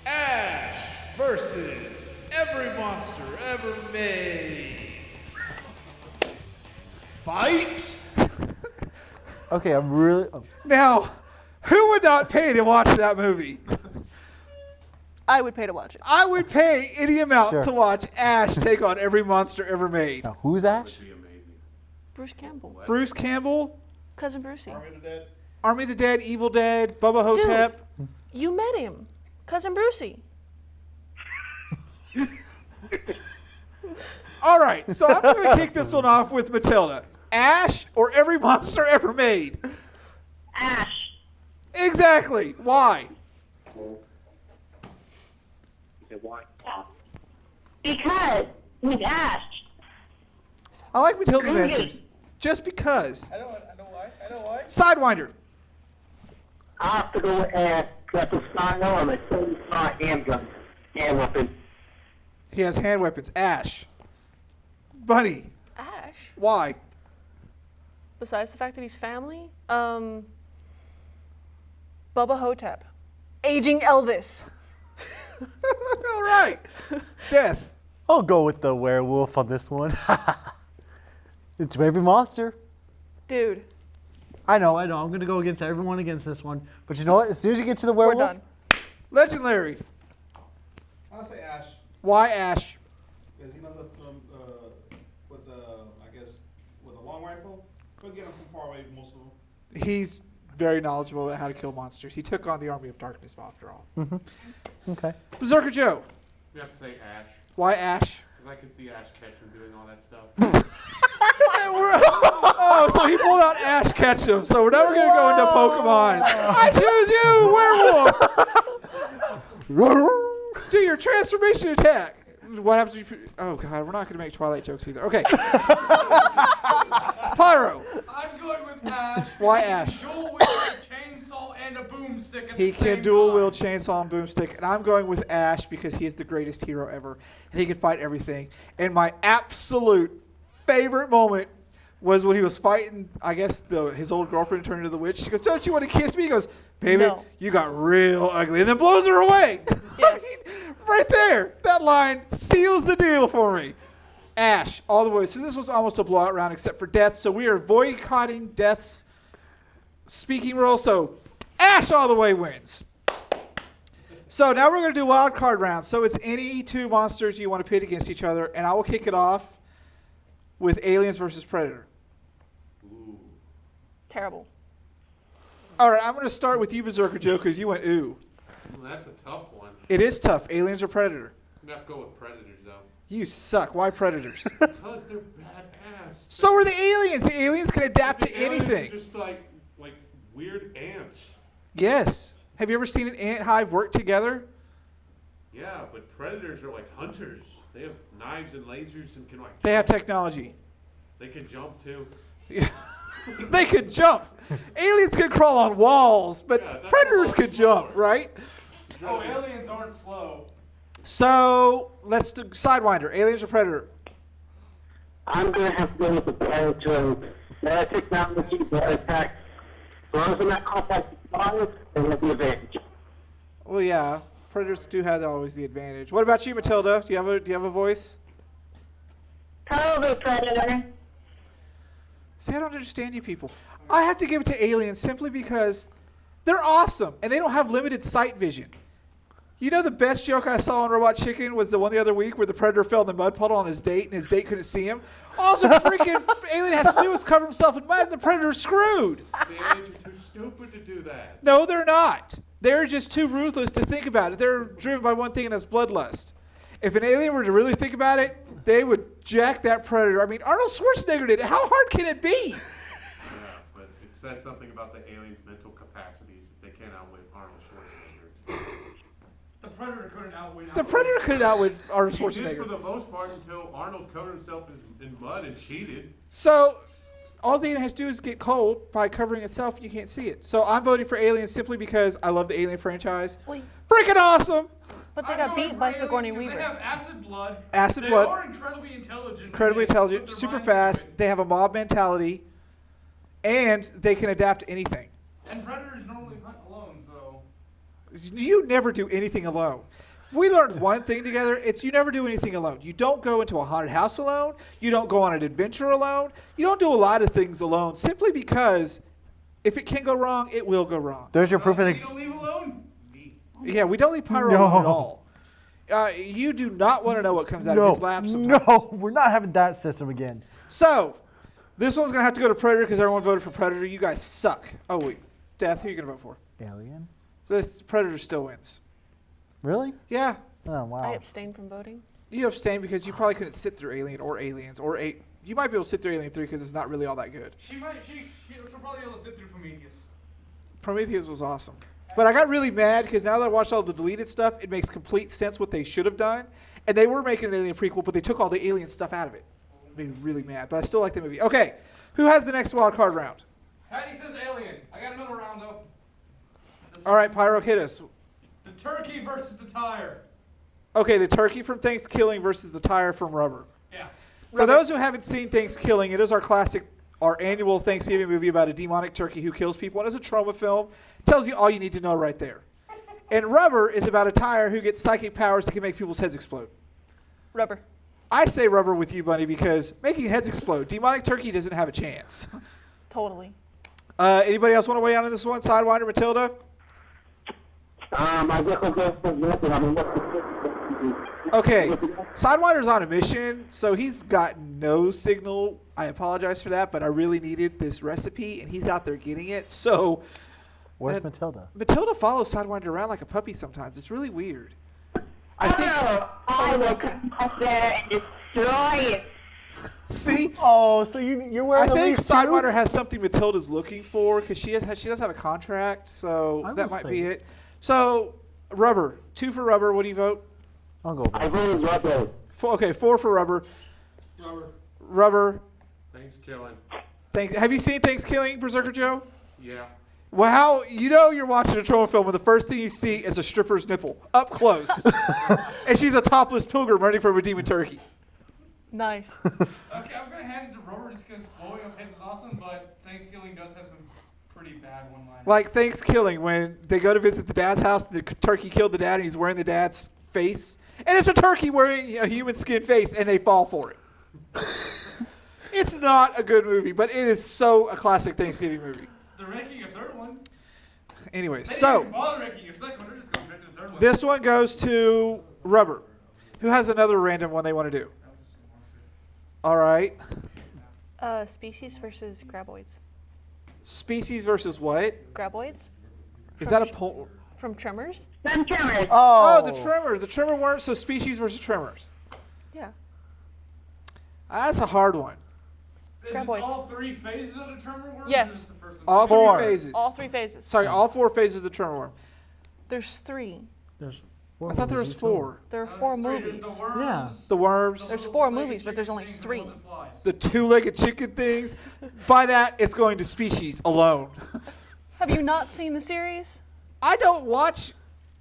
Ash versus every monster ever made. Fight. Okay, I'm really. Now, who would not pay to watch that movie? I would pay to watch it. I would pay any amount Sure. to watch Ash take on every monster ever made. Now, who's Ash? Be amazing. Bruce Campbell. Bruce Campbell, Cousin Brucey. Army of the Dead. Army of the Dead, Evil Dead, Bubba Hotep. You met him. Cousin Brucey. All right, so I'm going to kick this one off with Matilda. Ash or every monster ever made? Ash. Exactly. Why? Why? Because he's Ash. I like Matilda's answers. Just because. I know why. Sidewinder. I have to go and get the style on a 75 handgun. Hand weapon. He has hand weapons. Ash. Bunny. Ash. Why? Besides the fact that he's family, Bubba Hotep, aging Elvis. All right. Death. I'll go with the werewolf on this one. It's Baby Monster. Dude, I know. I'm going to go against everyone against this one. But you know what? As soon as you get to the we're werewolf, done. Legendary. I'll say Ash. Why Ash? Because he knows with the, I guess, with a long rifle, he'll get him from far away, most of them. He's very knowledgeable about how to kill monsters. He took on the Army of Darkness after all. okay. Berserker Joe. We have to say Ash. Why Ash? Because I can see Ash Ketchum doing all that stuff. Oh, so he pulled out Ash Ketchum. So now we're going to go into Pokemon. I choose you, werewolf. Do your transformation attack. What happens if you... Oh, God, we're not going to make Twilight jokes either. Okay. Pyro. I'm going with Ash. Why He can Ash? dual wield a chainsaw and a boomstick at He the can same dual time. wield chainsaw and boomstick, and I'm going with Ash because he is the greatest hero ever, and he can fight everything. And my absolute favorite moment was when he was fighting, I guess, his old girlfriend turned into the witch. She goes, "Don't you want to kiss me?" He goes, "Baby, No. you got real ugly," and then blows her away. Yes. Right there, that line seals the deal for me. Ash, all the way. So this was almost a blowout round except for Death. So we are boycotting Death's speaking role. So Ash all the way wins. So now we're going to do wild card round. So it's any two monsters you want to pit against each other. And I will kick it off with Aliens versus Predator. Ooh. Terrible. All right, I'm going to start with you, Beserker Joe, because you went ooh. Well, that's a tough one. It is tough. Aliens or Predator? I'm going to have to go with Predators, though. You suck. Why Predators? Because they're badass. So are the aliens. The aliens can adapt to The aliens are anything. just like weird ants. Yes. Have you ever seen an ant hive work together? Yeah, but predators are like hunters. They have knives and lasers and can like. They have technology. They can jump too. They could jump. Aliens could crawl on walls, but Yeah, that's predators a could lot jump, slower. right? Oh, aliens aren't slow. So let's do Sidewinder. Aliens or Predator? I'm going to have to go with the Better better technology, better attack. As long as I'm not contact with fire, then have the advantage. Well, yeah. Predators do have always the advantage. What about you, Matilda? Do you have a voice? Probably Predator. See, I don't understand you people. I have to give it to aliens simply because they're awesome and they don't have limited sight vision. You know the best joke I saw on Robot Chicken was the one the other week where the Predator fell in the mud puddle on his date and his date couldn't see him. All the freaking alien has to do is cover himself in mud and the Predator's screwed. The aliens are too stupid to do that. No, they're not. They're just too ruthless to think about it. They're driven by one thing, and that's bloodlust. If an alien were to really think about it, they would jack that Predator. I mean, Arnold Schwarzenegger did it. How hard can it be? Yeah, but it says something about the aliens' mental capacities if they can't outwit Arnold Schwarzenegger. The Predator couldn't outwit. The Predator couldn't outwit Arnold He did for Schwarzenegger. the most part until Arnold covered himself in mud and cheated. So all the alien has to do is get cold by covering itself, and you can't see it. So I'm voting for Aliens simply because I love the Alien franchise. Well, Freaking awesome! but they I'm got going beat for by aliens Sigourney 'cause Weaver. They have acid blood. Acid they blood. are incredibly intelligent. Incredibly They put intelligent, their super minds to fast. it. They have a mob mentality, and they can adapt to anything. And predators normally hunt alone, so. You never do anything alone. If we learned one thing together, it's you never do anything alone. You don't go into a haunted house alone. You don't go on an adventure alone. You don't do a lot of things alone simply because if it can go wrong, it will go wrong. There's your proof of You the. don't leave alone. Me. Yeah, we don't leave Pyro alone at all. You do not want to know what comes out of his lap sometimes. No, we're not having that system again. So, this one's going to have to go to Predator because everyone voted for Predator. You guys suck. Oh, wait. Death, who are you going to vote for? Alien? So this Predator still wins. Really? Yeah. Oh, I wow. abstained from voting. You abstain because you probably couldn't sit through Alien or Aliens or You might be able to sit through Alien 3 because it's not really all that good. She'll probably be able to sit through Prometheus. Prometheus was awesome. But I got really mad because now that I watched all the deleted stuff, it makes complete sense what they should have done. And they were making an Alien prequel, but they took all the Alien stuff out of it. Made me really mad, but I still like the movie. Okay, who has the next wild card round? Patty says Alien. I got another round though. All right, Pyro, hit us. The turkey versus the tire. Okay, the turkey from Thanksgiving versus the tire from Rubber. Yeah. For those who haven't seen Thanksgiving, it is our annual Thanksgiving movie about a demonic turkey who kills people. And it's a trauma film. Tells you all you need to know right there. And Rubber is about a tire who gets psychic powers that can make people's heads explode. Rubber. I say Rubber with you, Bunny, because making heads explode. Demonic turkey doesn't have a chance. Totally. Anybody else want to weigh in on this one? Sidewinder, Matilda? I guess I'll go for nothing. I mean, Okay, Sidewinder's on a mission, so he's got no signal. I apologize for that, but I really needed this recipe, and he's out there getting it. So, Where's Matilda? Matilda follows Sidewinder around like a puppy sometimes. It's really weird. I will come up there and destroy it. See? Oh, so you're wearing I the think leaf too? Sidewinder has something Matilda's looking for because she does have a contract, so I that was might be thinking. it. So, Rubber. 2 for Rubber. What do you vote? I'll go. I voted Rubber. 4 for Rubber. Rubber. Thanksgiving. Have you seen Thanksgiving, Beserker Joe? Yeah. Well, you're watching a trauma film and the first thing you see is a stripper's nipple up close. And she's a topless pilgrim running from a demon turkey. Nice. Okay, I'm going to hand it to Rubber just because blowing up heads is awesome, but Thanksgiving does have some pretty bad one-liners. Like Thanksgiving, when they go to visit the dad's house, the turkey killed the dad and he's wearing the dad's face. And it's a turkey wearing a human skin face and they fall for it. It's not a good movie, but it is so a classic Thanksgiving movie. They're making a third one. Anyway, They didn't so even bother making a second one. They're just going straight to the third one. this one goes to Rubber. Who has another random one they want to do? All right. Species versus graboids. Species versus what? Graboids? Is that a poll? From Tremors? Some tremors. Oh, the tremors. The tremor worms, so species versus tremors. Yeah. That's a hard one. Is it all 3 phases of the tremor worm? Yes. Or is it the first one? All 3 phases. All 3 phases. Sorry, all 4 phases of the tremor worm. There's 3. There's I thought there was 4. There are 4 There's movies. the worms, Yeah. The worms, There's 4 movies, but there's only 3. the 2-legged chicken things. By that, it's going to species alone. Have you not seen the series? I don't watch.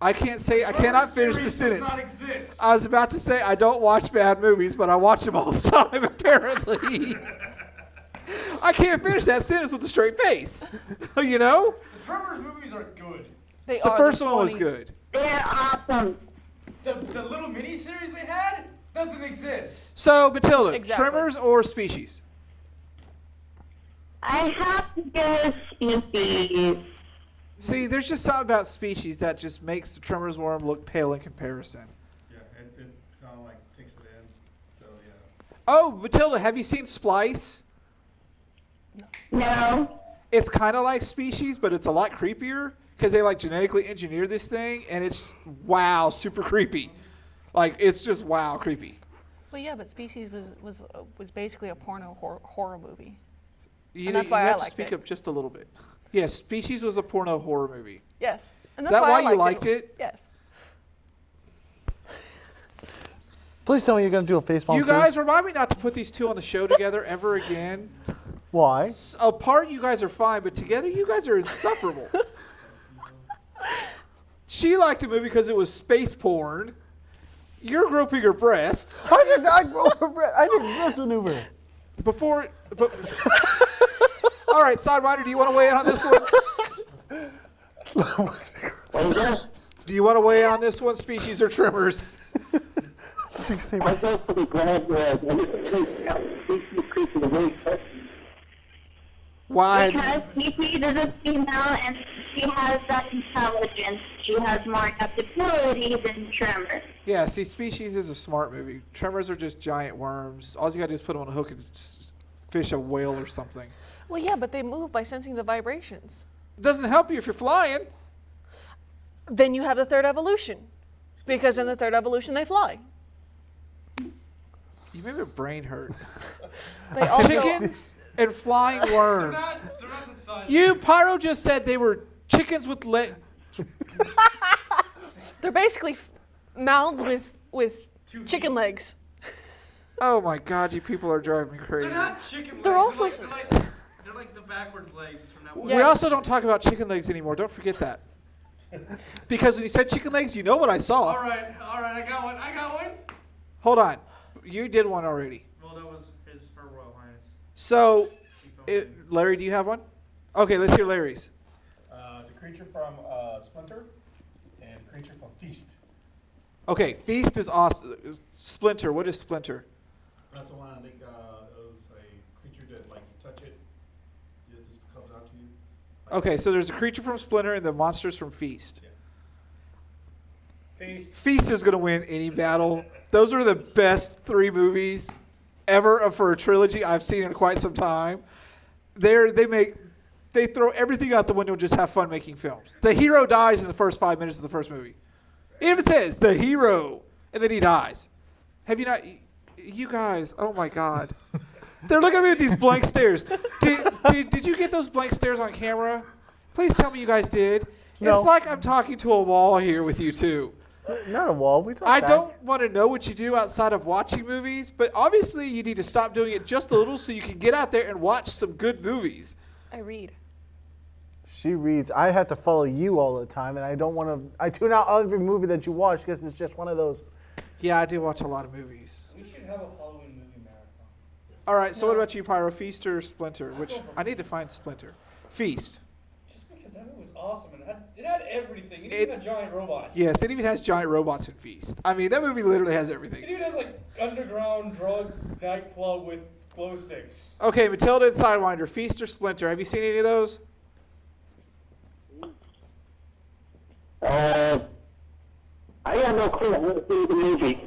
I cannot finish the sentence. Does not exist. I was about to say I don't watch bad movies, but I watch them all the time, apparently. I can't finish that sentence with a straight face. You know? The Tremors movies are good. They The are. first They're one was funny. good. They're awesome. The little mini-series they had doesn't exist. So, Matilda, Exactly. tremors or species? I have to go species. See, there's just something about species that just makes the tremors worm look pale in comparison. Yeah, it kind of like takes it in. So, yeah. Oh, Matilda, have you seen Splice? No. It's kind of like species, but it's a lot creepier because they like genetically engineer this thing, and it's wow, super creepy. Like it's just wow, creepy. Well, yeah, but Species was basically a porno horror movie. You, And that's you why I have to liked speak it. up just a little bit. Yeah, Species was a porno horror movie. Yes. And Is that's that why I you liked it? Yes. Please tell me you're going to do a facepalm You too. guys remind me not to put these two on the show together ever again. Why? Apart, you guys are fine, but together, you guys are insufferable. She liked the movie because it was space porn. You're groping her breasts. How did I grow a breath? I did this maneuver. Before. All right, Sidewinder, do you want to weigh in on this one? Do you want to weigh in on this one, species or tremors? I guess to be glad species creature the way first. Why? Because species is a female and she has that intelligence. She has more adaptability than tremors. Yeah, see, Species is a smart movie. Tremors are just giant worms. All you got to do is put them on a hook and fish a whale or something. Well, yeah, but they move by sensing the vibrations. It doesn't help you if you're flying. Then you have the third evolution, because in the third evolution they fly. You made my brain hurt. They also Chickens and flying worms. They're not the size. You, Pyro, just said they were chickens with legs. they're basically mouths with Two chicken feet. legs. Oh my God, you people are driving me crazy. They're not chicken legs. They're also they're like the backwards legs from that one. Yeah. We also don't talk about chicken legs anymore. Don't forget that. Because when you said chicken legs, you know what I saw. All right, I got one. Hold on. You did one already. Well, that was her Royal Highness. So, She filmed it. Larry, do you have one? Okay, let's hear Larry's. The creature from Splinter and creature from Feast. Okay, Feast is awesome. Splinter, what is Splinter? That's the one I think it was a creature that, like, you touch it, it just comes out to you. Like, Okay, so there's a creature from Splinter and the monsters from Feast. Yeah. Feast. Feast is going to win any battle. Those are the best 3 movies ever for a trilogy I've seen in quite some time. They throw everything out the window and just have fun making films. The hero dies in the first 5 minutes of the first movie. It even says the hero, and then he dies. Have you not? You guys, oh my God. They're looking at me with these blank stares. Did you get those blank stares on camera? Please tell me you guys did. No. It's like I'm talking to a wall here with you two. Not a wall. We talk I back. don't want to know what you do outside of watching movies, but obviously you need to stop doing it just a little so you can get out there and watch some good movies. I read. She reads. I have to follow you all the time, and I don't want to. I tune out every movie that you watch because it's just one of those. Yeah, I do watch a lot of movies. We should have a Halloween movie marathon. All right, so what about you, Pyro? Feast or Splinter? Which I need to find Splinter. Feast. Just because that movie was awesome and it had everything. It It- even had giant robots. Yes, it even has giant robots in Feast. I mean, that movie literally has everything. It even has like underground drug nightclub with glow sticks. Okay, Matilda and Sidewinder, Feast or Splinter? Have you seen any of those? I got no clue. I haven't seen the movie.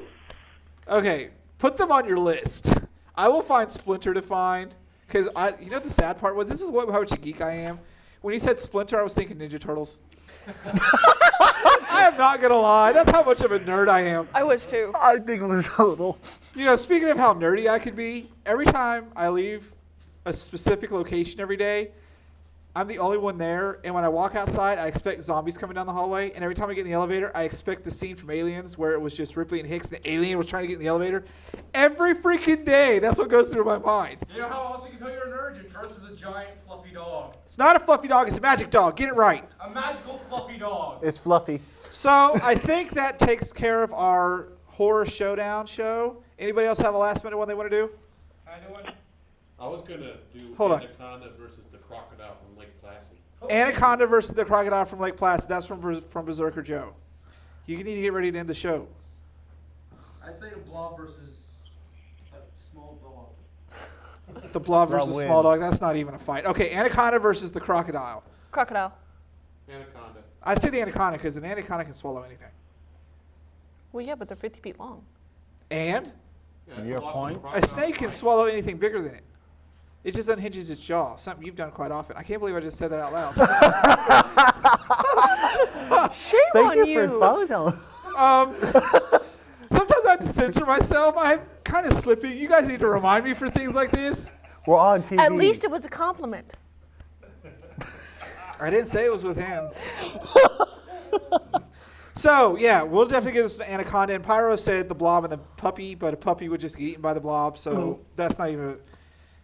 Okay, put them on your list. I will find Splinter to find, because you know what the sad part was? This is how much a geek I am. When he said Splinter, I was thinking Ninja Turtles. I am not going to lie. That's how much of a nerd I am. I was too. I think it was a little. You know, speaking of how nerdy I can be, every time I leave a specific location every day, I'm the only one there, and when I walk outside, I expect zombies coming down the hallway, and every time I get in the elevator, I expect the scene from Aliens where it was just Ripley and Hicks, and the alien was trying to get in the elevator. Every freaking day, that's what goes through my mind. You know how else you can tell you're a nerd? You're dressed as a giant fluffy dog. It's not a fluffy dog, it's a magic dog. Get it right. A magical fluffy dog. It's fluffy. So I think that takes care of our horror showdown show. Anybody else have a last minute one they want to do? Can I do one? I was gonna do Hold on. Anaconda versus the crocodile from Lake Placid. Anaconda versus the crocodile from Lake Placid. That's from Beserker Joe. You need to get ready to end the show. I say a blob versus a small dog. The blob Blob versus small wins. dog. That's not even a fight. Okay, anaconda versus the crocodile. Crocodile. Anaconda. I'd say the anaconda because an anaconda can swallow anything. Well, yeah, but they're 50 feet long. And Yeah, it's Your a lot point? of a crocodile snake can fight. swallow anything bigger than it. It just unhinges its jaw. Something you've done quite often. I can't believe I just said that out loud. Shame Thank on you you. for finally telling. Sometimes I have to censor myself. I'm kind of slipping. You guys need to remind me for things like this. We're on TV. At least it was a compliment. I didn't say it was with him. So, yeah, we'll definitely give this an anaconda. And Pyro said the blob and the puppy, but a puppy would just get eaten by the blob. So that's not even.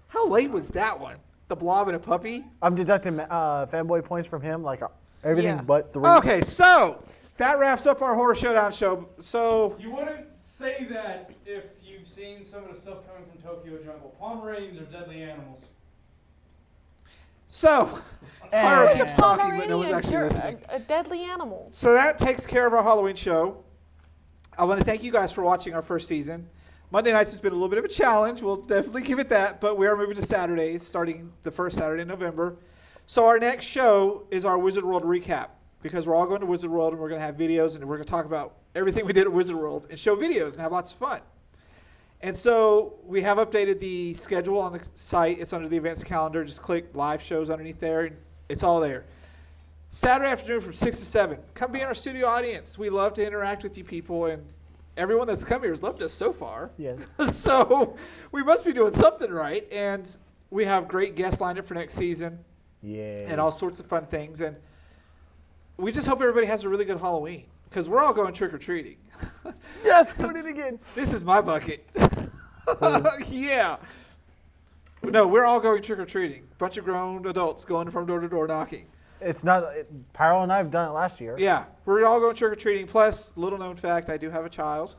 How lame was that one? The blob and a puppy? I'm deducting fanboy points from him, like everything Yeah. but 3. Okay, so that wraps up our Horror Showdown show. So, You wouldn't say that if you've seen some of the stuff coming from Tokyo Jungle. Pomeranians are deadly animals. Pyro keeps talking, but no one's Pomeranian, actually you're listening. a deadly animal. So that takes care of our Halloween show. I want to thank you guys for watching our first season. Monday nights has been a little bit of a challenge. We'll definitely give it that, but we are moving to Saturdays, starting the first Saturday in November. So our next show is our Wizard World recap, because we're all going to Wizard World, and we're going to have videos, and we're going to talk about everything we did at Wizard World and show videos and have lots of fun. And so we have updated the schedule on the site. It's under the events calendar. Just click live shows underneath there, and it's all there. Saturday afternoon from 6 to 7. Come be in our studio audience. We love to interact with you people, and everyone that's come here has loved us so far. Yes. So we must be doing something right. And we have great guests lined up for next season Yeah. and all sorts of fun things. And we just hope everybody has a really good Halloween because we're all going trick-or-treating. Yes, doing it again. This is my bucket. Yeah. No, we're all going trick-or-treating. Bunch of grown adults going from door to door knocking. It's not. Pyro and I have done it last year. Yeah, we're all going trick-or-treating. Plus, little known fact, I do have a child.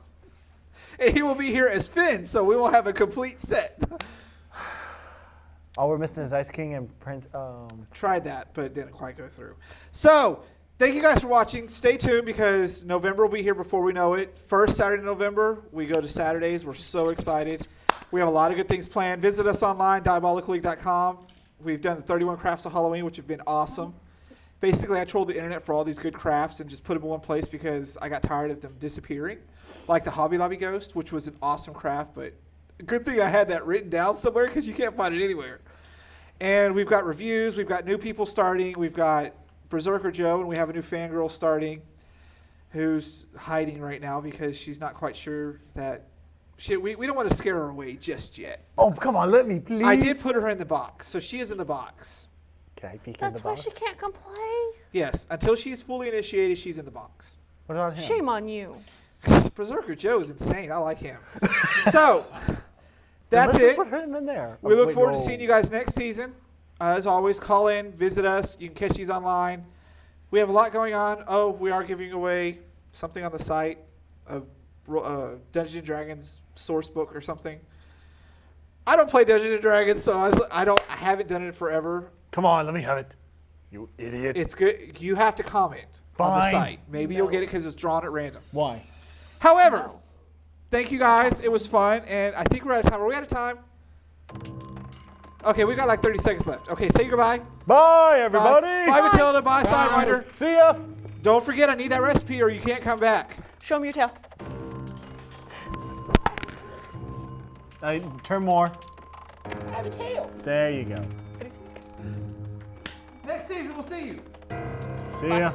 And he will be here as Finn, so we will have a complete set. All we're missing is Ice King and Prince. Tried that, but it didn't quite go through. So, thank you guys for watching. Stay tuned because November will be here before we know it. First Saturday in November, we go to Saturdays. We're so excited. We have a lot of good things planned. Visit us online, diabolically.com. We've done the 31 crafts of Halloween, which have been awesome. Basically, I trolled the internet for all these good crafts and just put them in one place because I got tired of them disappearing. Like the Hobby Lobby Ghost, which was an awesome craft, but good thing I had that written down somewhere because you can't find it anywhere. And we've got reviews. We've got new people starting. We've got Beserker Joe, and we have a new fangirl starting who's hiding right now because she's not quite sure that we don't want to scare her away just yet. Oh, come on, let me, please. I did put her in the box, so she is in the box. Can I peek in That's the why box? she can't come play. Yes, until she's fully initiated, she's in the box. What about him? Shame on you. Berserker Joe is insane. I like him. So, that's Let's it. Put him in there. We Oh, look wait, forward no. to seeing you guys next season. As always, call in, visit us. You can catch these online. We have a lot going on. Oh, we are giving away something on the site, a Dungeons and Dragons source book or something. I don't play Dungeons and Dragons, so I haven't done it forever. Come on, let me have it. You idiot. It's good. You have to comment on the Fine. site. Maybe you'll get it because it's drawn at random. Why? However, thank you guys. It was fun, and I think we're out of time. Are we out of time? Okay, we got like 30 seconds left. Okay, say goodbye. Bye, everybody. Bye, Matilda. Bye, Sidewinder. See ya. Don't forget, I need that recipe or you can't come back. Show me your tail. Turn more. I have a tail. There you go. Next season, we'll see you. See ya.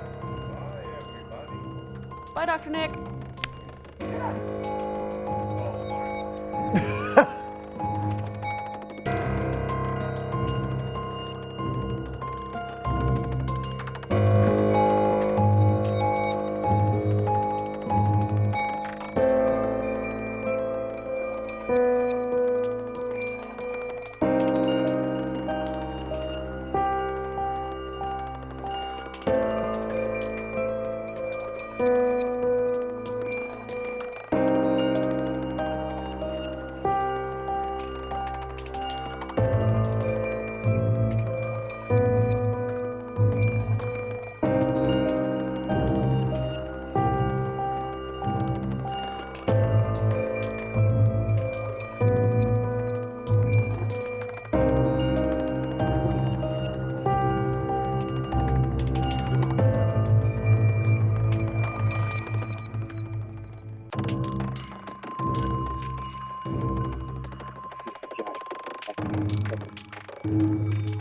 Bye, Dr. Nick. Josh.